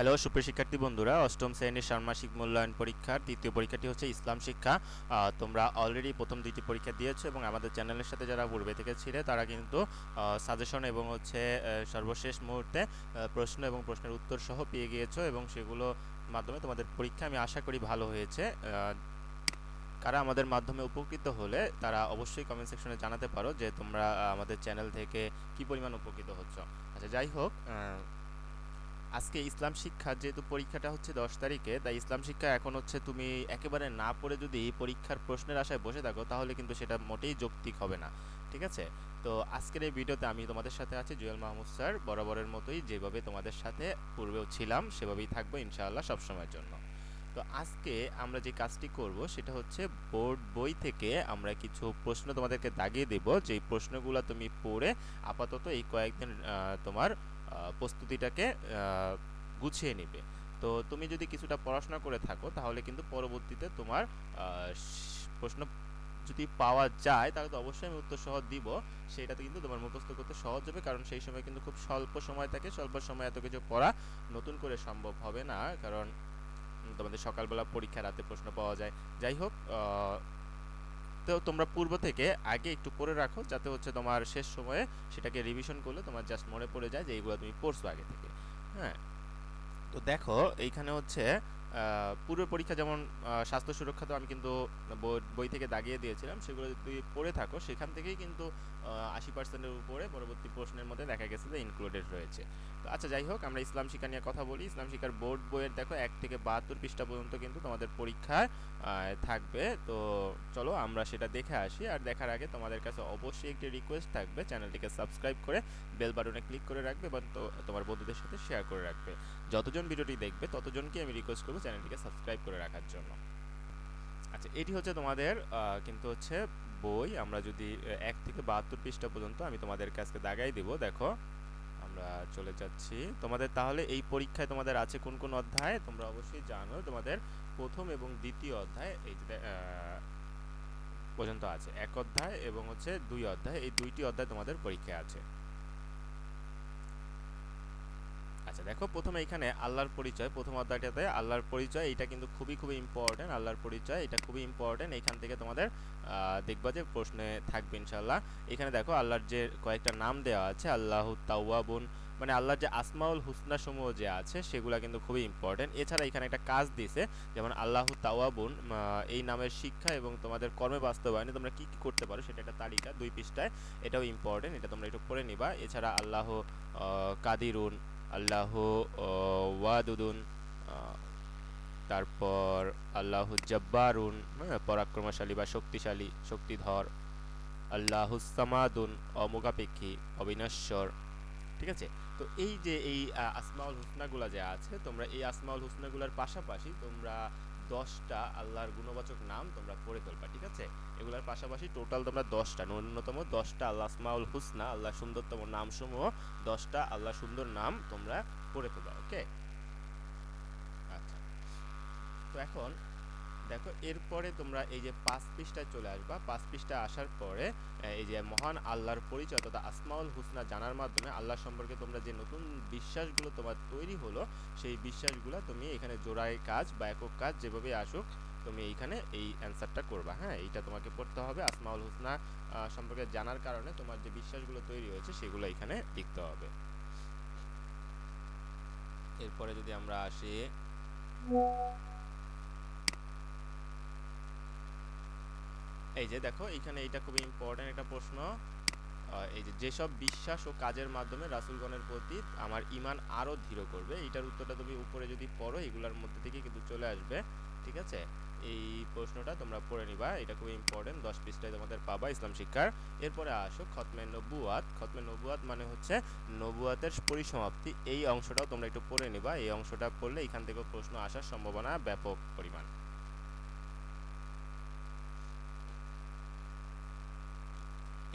Hello সুপ্রিয় শিক্ষার্থী বন্ধুরা, অষ্টম শ্রেণীর ষান্মাসিক মূল্যায়ন পরীক্ষার তৃতীয় পরীক্ষাটি হচ্ছে ইসলাম শিক্ষা। তোমরা অলরেডি প্রথম দুইটি পরীক্ষা দিয়েছো এবং আমাদের চ্যানেলের সাথে যারা পূর্বে থেকে ছিলে তারা কিন্তু সাজেশন এবং হচ্ছে সর্বশেষ মুহূর্তে প্রশ্ন এবং প্রশ্নের উত্তর সহ পেয়ে গিয়েছো এবং সেগুলো মাধ্যমে তোমাদের পরীক্ষা আমি আশা করি ভালো হয়েছে। কারা আমাদের মাধ্যমে উপকৃত হলে তারা অবশ্যই কমেন্ট সেকশনে জানাতে পারো যে তোমরা আমাদের চ্যানেল থেকে কি পরিমাণ উপকৃত হচ্ছ। আচ্ছা, যাই হোক, আজকে ইসলাম শিক্ষা যেহেতু পরীক্ষাটা হচ্ছে 10 তারিখে, তাই ইসলাম শিক্ষা এখন হচ্ছে তুমি একেবারে না পড়ে যদি পরীক্ষার প্রশ্নের আশায় বসে থাকো তাহলে কিন্তু সেটা মোটেই যৌক্তিক হবে না। ঠিক আছে? তো আজকের এই ভিডিওতে আমি তোমাদের সাথে আছি জুয়েল মাহমুদ স্যার, বরাবরের মতোই যেভাবে তোমাদের সাথে পূর্বেও ছিলাম সেভাবেই থাকবো ইনশাআল্লাহ সবসময়ের জন্য। তো আজকে আমরা যে কাজটি করব সেটা হচ্ছে বোর্ড বই থেকে আমরা কিছু প্রশ্ন তোমাদেরকে দাগিয়ে দেব, যেই প্রশ্নগুলো তুমি পড়ে আপাতত এই কয়েকদিন তোমার প্রস্তুতিটাকে গুছিয়ে নেবে। তো তুমি যদি কিছুটা পড়াশোনা করে থাকো তাহলে কিন্তু পরবর্তীতে তোমার প্রশ্ন যদি পাওয়া যায় তাহলে তো অবশ্যই আমি উত্তর সহ দিব, সেটাতে কিন্তু তোমার মুখস্থ করতে সহজ হবে, কারণ সেই সময় কিন্তু খুব স্বল্প সময় থাকে, স্বল্প সময় এত কিছু পড়া নতুন করে সম্ভব হবে না, কারণ তোমাদের সকালবেলা পরীক্ষা, রাতে প্রশ্ন পাওয়া যায়। যাই হোক, তো তোমরা পূর্ব থেকে আগে একটু পড়ে রাখো যাতে হচ্ছে তোমার শেষ সময়ে সেটাকে রিভিশন করলে তোমার জাস্ট মনে পড়ে যায় যে এইগুলো তুমি পড়ছো আগে থেকে। হ্যাঁ, তো দেখো এইখানে হচ্ছে পূর্বের পরীক্ষা যেমন স্বাস্থ্য সুরক্ষা তো আমি কিন্তু বই থেকে দাগিয়ে দিয়েছিলাম, সেগুলো যদি তুমি পড়ে থাকো সেখান থেকেই কিন্তু 80%-এর উপরে পরবর্তী প্রশ্নের মধ্যে দেখা গেছে যে ইনক্লুডেড রয়েছে। তো আচ্ছা, যাই হোক, আমরা ইসলাম শিক্ষা নিয়ে কথা বলি। ইসলাম শিক্ষার বোর্ড বইয়ের দেখো 1 থেকে 72 পৃষ্ঠা পর্যন্ত কিন্তু তোমাদের পরীক্ষায় থাকবে। তো চলো আমরা সেটা দেখে আসি, আর দেখার আগে তোমাদের কাছে অবশ্যই একটি রিকোয়েস্ট থাকবে, চ্যানেলটিকে সাবস্ক্রাইব করে বেল বাটনে ক্লিক করে রাখবে এবং তোমার বন্ধুদের সাথে শেয়ার করে রাখবে। যতজন ভিডিওটি দেখবে ততজনকে আমি রিকোয়েস্ট করবো চ্যানেলটিকে সাবস্ক্রাইব করে রাখার জন্য। আচ্ছা, এটি হচ্ছে তোমাদের কিন্তু হচ্ছে বই। আমরা যদি 1 থেকে 72 পৃষ্ঠা পর্যন্ত আমি তোমাদের কাছে দাগাই দিব। দেখো আমরা চলে যাচ্ছি তোমাদের, তাহলে এই পরীক্ষায় তোমাদের আছে কোন কোন অধ্যায় তোমরা অবশ্যই জানো। তোমাদের প্রথম এবং দ্বিতীয় অধ্যায় এই যে পর্যন্ত আছে, 1 অধ্যায় এবং হচ্ছে 2 অধ্যায়, এই দুইটি অধ্যায় তোমাদের পরীক্ষায় আছে। আচ্ছা, দেখো প্রথমে এখানে আল্লাহর পরিচয়, প্রথম অধ্যায়টাতে আল্লাহর পরিচয়, এটা কিন্তু খুবই খুবই ইম্পর্টেন্ট। আল্লাহর পরিচয় এটা খুবই ইম্পর্টেন্ট, এখান থেকে তোমাদের দেখবা যে প্রশ্নে থাকবে ইনশাআল্লাহ। এখানে দেখো আল্লাহর যে কয়েকটা নাম দেওয়া আছে, আল্লাহু তাওয়াবুন, মানে আল্লাহর যে আসমাউল হুসনা সমূহ যে আছে সেগুলো কিন্তু খুবই ইম্পর্টেন্ট। এছাড়া এখানে একটা কাজ দিছে, যেমন আল্লাহু তাওয়াবুন এই নামের শিক্ষা এবং তোমাদের কর্মে বাস্তবায়নে তোমরা কি কি করতে পারো সেটা একটা তালিকা 2 পৃষ্ঠায়, এটাও ইম্পর্টেন্ট, এটা তোমরা একটু পড়ে নিবা। এছাড়া আল্লাহ কাদিরুন, আল্লাহ ওয়াদুদুন, তারপর আল্লাহ জব্বারুন, হ্যাঁ, পরাক্রমশালী বা শক্তিশালী, শক্তিধর, আল্লাহ সামাদুন, অমুখাপেক্ষী, অবিনশ্বর। ঠিক আছে? তো এই যে এই আসমাউল হুসনাগুলা যে আছে, তোমরা এই আসমাউল হুসনাগুলার পাশাপাশি তোমরা 10টা আল্লাহর গুণবাচক নাম তোমরা পড়ে ফেলবা। ঠিক আছে? এগুলার পাশাপাশি টোটাল তোমরা 10টা, ন্যূনতম 10টা আল্লাহ আসমাউল হুসনা, আল্লাহ সুন্দরতম নামসমূহ, 10টা আল্লাহ সুন্দর নাম তোমরা পড়ে ফেলবা। ওকে? আচ্ছা, তো এখন দেখো এরপরে তোমরা এই যে 5 পৃষ্ঠায় চলে আসবা। 5 পৃষ্ঠায় আসার পরে এই যে মহান আল্লাহর পরিচয় তথা আসমাউল হুসনা জানার মাধ্যমে আল্লাহ সম্পর্কে তোমরা যে নতুন বিশ্বাসগুলো তোমার তৈরি হলো, সেই বিশ্বাসগুলো তুমি এখানে জোড়ায় কাজ বা একক কাজ যেভাবে আসুক তুমি এইখানে এই অ্যান্সারটা করবা। হ্যাঁ, এইটা তোমাকে পড়তে হবে। আসমাউল হুসনা সম্পর্কে জানার কারণে তোমার যে বিশ্বাসগুলো তৈরি হয়েছে সেগুলো এখানে লিখতে হবে। এরপরে যদি আমরা আসি, এই যে দেখো এইখানে এইটা খুবই ইম্পর্টেন্ট একটা প্রশ্ন, এই যে যেসব বিশ্বাস ও কাজের মাধ্যমে রাসূলগণের প্রতি আমার ঈমান আরো দৃঢ় করবে, এইটার উত্তরটা তুমি উপরে যদি পড়ো এগুলোর মধ্যে থেকে কিন্তু চলে আসবে। ঠিক আছে? এই প্রশ্নটা তোমরা পড়ে নিবা, এটা খুবই ইম্পর্টেন্ট, 10 পৃষ্ঠায় তোমাদের পাবা ইসলাম শিক্ষার। এরপরে আসো খতমে নবুয়াত। খতমে নবুয়াত মানে হচ্ছে নবুয়াতের পরিসমাপ্তি, এই অংশটাও তোমরা একটু পড়ে নিবা। এই অংশটা পড়লে এখান থেকেও প্রশ্ন আসার সম্ভাবনা ব্যাপক পরিমাণ।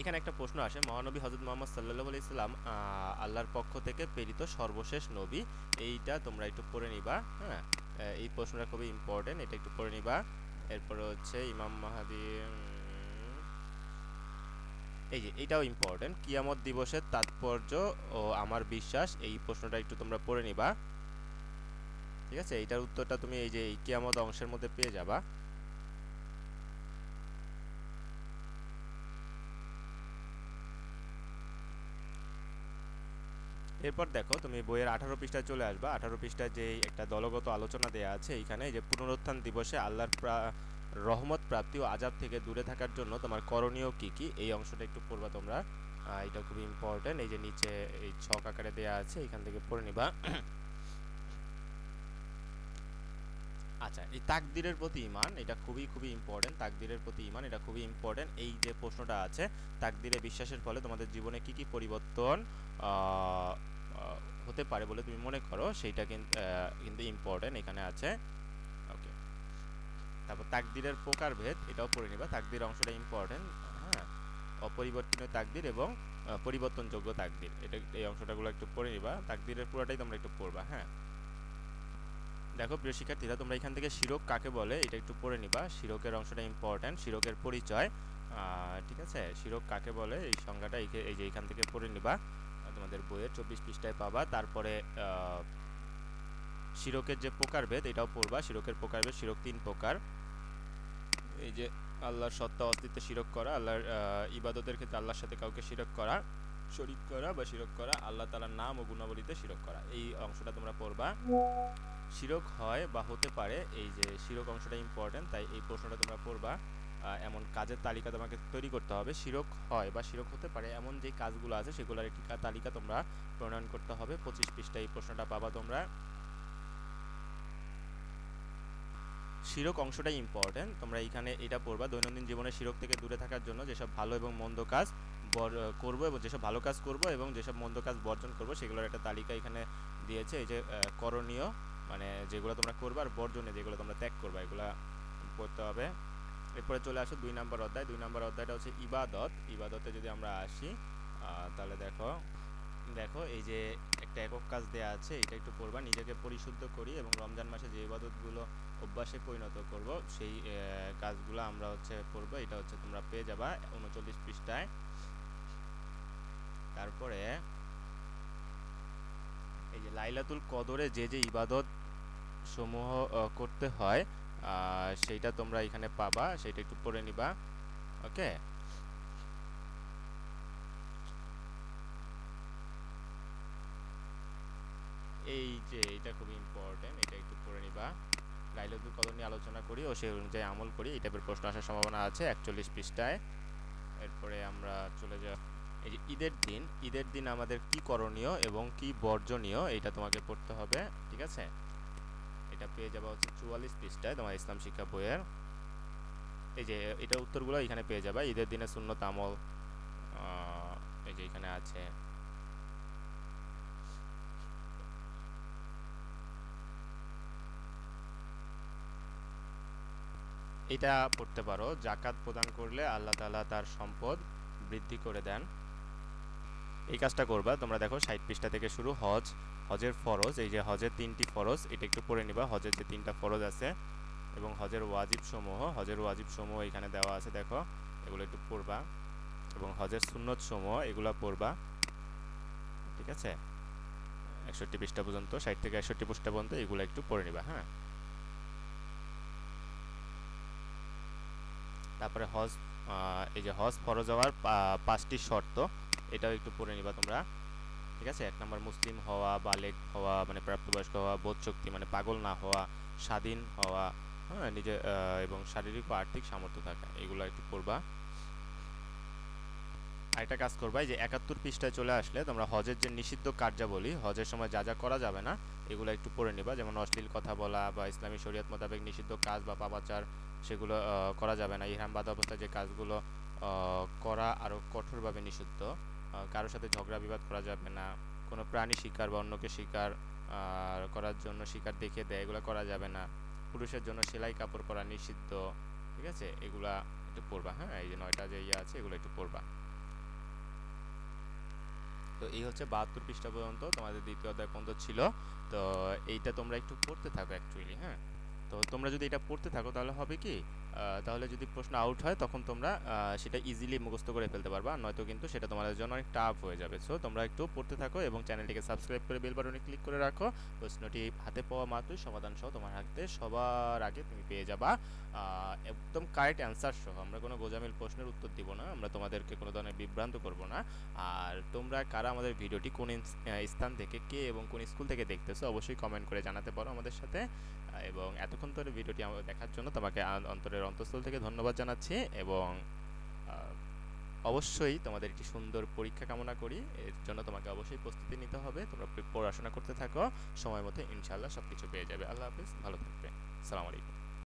এখানে একটা প্রশ্ন আসে, মহানবী হযরত মুহাম্মদ সাল্লাল্লাহু আলাইহি সাল্লাম আল্লাহর পক্ষ থেকে প্রেরিত সর্বশেষ নবী, এইটা তোমরা একটু পড়ে নিবা। হ্যাঁ, এই প্রশ্নটা খুবই ইম্পর্টেন্ট, এটা একটু পড়ে নিবা। এরপরে হচ্ছে ইমাম মাহদী, এই যে এটাও ইম্পর্টেন্ট, কিয়ামত দিবসের তাৎপর্য ও আমার বিশ্বাস, এই প্রশ্নটা একটু তোমরা পড়ে নিবা। ঠিক আছে, এইটার উত্তরটা তুমি এই যে এই কিয়ামত অংশের মধ্যে পেয়ে যাবা। এরপর দেখো তুমি বইয়ের 18 পৃষ্ঠায় চলে আসবা। 18 পৃষ্ঠায় যে একটা দলগত আলোচনা দেয়া আছে এইখানে, যে পুনরুত্থান দিবসে আল্লাহর রহমত প্রাপ্তি ও আযাব থেকে দূরে থাকার জন্য তোমার করণীয় কি কি, এই অংশটা একটু পড়বা তোমরা। এটা খুবই ইম্পর্টেন্ট। এই যে নিচে এই ছক আকারে দেয়া আছে, এখান থেকে পড়ে নিবা। আচ্ছা, এই তাকদিরের প্রতি ঈমান, এটা খুবই খুবই ইম্পর্টেন্ট। তাকদিরের প্রতি ঈমান, এটা খুবই ইম্পর্টেন্ট। এই যে প্রশ্নটা আছে, তাকদিরে বিশ্বাসের ফলে তোমাদের জীবনে কি কি পরিবর্তন হতে পারে বলে তুমি মনে করো, সেইটা কিন্তু ইম্পর্টেন্ট এখানে আছে। ওকে, তারপর তাকদিরের প্রকারভেদ, এটাও পড়ে নিবা। তাকদির অংশটা ইম্পর্টেন্ট। হ্যাঁ, অপরিবর্তনীয় তাকদির এবং পরিবর্তনযোগ্য তাকদির, এটা এই অংশটাগুলো একটু পড়ে নিবা। তাকদিরের পুরোটাই তোমরা একটু পড়বা। হ্যাঁ, দেখো প্রিয় শিক্ষার্থীরা, তোমরা এখান থেকে শিরক কাকে বলে এটা একটু পড়ে নিবা। শিরকের অংশটা ইম্পর্টেন্ট, শিরকের পরিচয়। ঠিক আছে, শিরক কাকে বলে এই সংজ্ঞাটা এই যে এখান থেকে পড়ে নিবা, তোমাদের বইয়ের 24 পৃষ্ঠায় পাবা। তারপরে শিরকের যে প্রকারভেদ এটাও পড়বা। শিরকের প্রকারভেদ, শিরক 3 প্রকার। এই যে আল্লাহর সত্তা অস্তিত্বে শিরক করা, আল্লাহর ইবাদতের ক্ষেত্রে আল্লাহর সাথে কাউকে শিরক করা, শরীক করা বা শিরক করা, আল্লাহ তাআলার নাম ও গুণাবলীতে শিরক করা, এই অংশটা তোমরা পড়বা। শিরক হয় বা হতে পারে, এই যে শিরক অংশটা ইম্পর্টেন্ট, তাই এই প্রশ্নটা তোমরা পড়বা। এমন কাজের তালিকা তোমাকে তৈরি করতে হবে। শিরক হয় বা শিরক হতে পারে এমন যে কাজগুলো আছে সেগুলোর একটি তালিকা তোমরা প্রণয়ন করতে হবে। 25 পৃষ্ঠায় এই প্রশ্নটা পাবা তোমরা। শিরক অংশটাই ইম্পর্টেন্ট, তোমরা এইখানে এটা পড়বা। দৈনন্দিন জীবনে শিরক থেকে দূরে থাকার জন্য যেসব ভালো এবং মন্দ কাজ করব, এবং যেসব ভালো কাজ করব এবং যেসব মন্দ কাজ বর্জন করব সেগুলোর একটা তালিকা এখানে দিয়েছে। এই যে করণীয় মানে যেগুলো তোমরা করবে, আর বর্জনীয় যেগুলো তোমরা ত্যাগ করবে, এগুলো পড়তে হবে। এরপরে চলে আসো 2 নম্বর অধ্যায়। 2 নম্বর অধ্যায়টা হচ্ছে ইবাদত। ইবাদতে যদি আমরা আসি, তাহলে দেখো দেখো এই যে একটা একক কাজ দেয়া আছে, এটা একটু পড়বা। নিজেকে পরিশুদ্ধ করি এবং রমজান মাসে যে ইবাদতগুলো অভ্যাসে পরিণত করব, সেই কাজগুলো আমরা পড়ব। এটা তোমরা পেয়ে যাবা 39 পৃষ্ঠায়। তারপরে এই যে লাইলাতুল কদরে যে যে ইবাদত সমূহ করতে হয়, সেইটা তোমরা এখানে পাবা, সেটা একটু পড়ে নিবা। ওকে, এই যে এটা খুবই ইম্পর্টেন্ট, এটা একটু পড়ে নিবা। লাইলাতুল কদর নিয়ে আলোচনা করি ও সেই অনুযায়ী আমল করি, এই টাইপের প্রশ্ন আসার সম্ভাবনা আছে 41 পৃষ্ঠায়। এরপরে আমরা চলে যাব এই যে ঈদের দিন। ঈদের দিন আমাদের কি করণীয় এবং কি বর্জনীয়, এটা তোমাকে পড়তে হবে। ঠিক আছে, এটা পেয়ে যাবা 44 পৃষ্ঠায় তোমার ইসলাম শিক্ষা বইয়ের। এই যে এটা উত্তরগুলো এখানে পেয়ে যাবা। ঈদের দিনে সুন্নত আমল, এই যে এখানে আছে। এটা পড়তে পারো, জাকাত প্রদান করলে আল্লাহ তাআলা তার সম্পদ বৃদ্ধি করে দেন। এই কাজটা করবা তোমরা। দেখো 60 পৃষ্ঠা থেকে শুরু। হজের ফরজ, এই যে হজের 3টি ফরজ, এটা একটু পড়ে নিবা। হজের যে 3টা ফরজ আছে এবং হজের ওয়াজিব সমূহ এখানে দেওয়া আছে, দেখো এগুলো একটু পড়বা। এবং হজের সুন্নত সমূহ এগুলো পড়বা। ঠিক আছে, 61 পৃষ্ঠা পর্যন্ত, 60 থেকে 61 পৃষ্ঠা পর্যন্ত এগুলো একটু পড়ে নিবা। হ্যাঁ, তারপরে এই যে হজ ফরজ হওয়ার 5টি শর্ত, এটাও একটু পড়ে নিবা তোমরা। ঠিক আছে, 1 নম্বর মুসলিম হওয়া, বালেগ হওয়া মানে প্রাপ্তবয়স্ক হওয়া, বোধশক্তি মানে পাগল না হওয়া, স্বাধীন হওয়া, হ্যাঁ নিজে এবং শারীরিক ও আর্থিক সামর্থ্য থাকা, এগুলো একটু পড়বা। আরেকটা কাজ করবা, এই যে 71 পৃষ্ঠায় চলে আসলে তোমরা হজের যে নিষিদ্ধ কার্যাবলী, হজের সময় যা যা করা যাবে না এগুলো একটু পড়ে নিবা। যেমন অশ্লীল কথা বলা বা ইসলামী শরীয়ত মোতাবেক নিষিদ্ধ কাজ বা পাপাচার, সেগুলো করা যাবে না। ইহরাম বাঁধা অবস্থায় যে কাজগুলো করা আরও কঠোরভাবে নিষিদ্ধ। কারোর সাথে ঝগড়া বিবাদ করা যাবে না। কোনো প্রাণী শিকার বা অন্যকে শিকার করার জন্য শিকার দেখিয়ে দেয়, এগুলো করা যাবে না। পুরুষের জন্য সেলাই কাপড় পরা নিষিদ্ধ। ঠিক আছে, এগুলা একটু পড়বা। হ্যাঁ, এই যে 9টা যে আছে এগুলো একটু পড়বা। তো এই 72 পৃষ্ঠা পর্যন্ত তোমাদের দ্বিতীয় অধ্যায় পর্যন্ত ছিল। তো এইটা তোমরা একটু পড়তে থাকো অ্যাকচুয়ালি। হ্যাঁ, তো তোমরা যদি এটা পড়তে থাকো তাহলে হবে কি, তাহলে যদি প্রশ্ন আউট হয় তখন তোমরা সেটা ইজিলি মুখস্থ করে ফেলতে পারবা, নয়তো কিন্তু সেটা তোমাদের জন্য অনেক টাফ হয়ে যাবে। সো তোমরা একটু পড়তে থাকো এবং চ্যানেলটিকে সাবস্ক্রাইব করে বেল বাটনে ক্লিক করে রাখো। প্রশ্নটি হাতে পাওয়া মাত্রই সমাধান সহ তোমার হাতে সবার আগে তুমি পেয়ে যাবা একদম কারেক্ট অ্যান্সার সহ। আমরা কোনো গোজামিল প্রশ্নের উত্তর দিব না, আমরা তোমাদেরকে কোনো ধরনের বিভ্রান্ত করব না। আর তোমরা কারা আমাদের ভিডিওটি কোন স্থান থেকে, কে এবং কোন স্কুল থেকে দেখতেছো অবশ্যই কমেন্ট করে জানাতে পারো আমাদের সাথে। এবং এতক্ষণ ধরে ভিডিওটি আমাদের দেখার জন্য তোমাকে অন্তরের অন্তঃস্থল থেকে ধন্যবাদ জানাচ্ছি, এবং অবশ্যই তোমাদের একটি সুন্দর পরীক্ষা কামনা করি। এর জন্য তোমাকে অবশ্যই প্রস্তুতি নিতে হবে। তোমরা পড়াশোনা করতে থাকো, সময় মতো ইনশাআল্লাহ সব কিছু পেয়ে যাবে। আল্লাহ হাফিজ, ভালো থাকবে। আসসালামু আলাইকুম।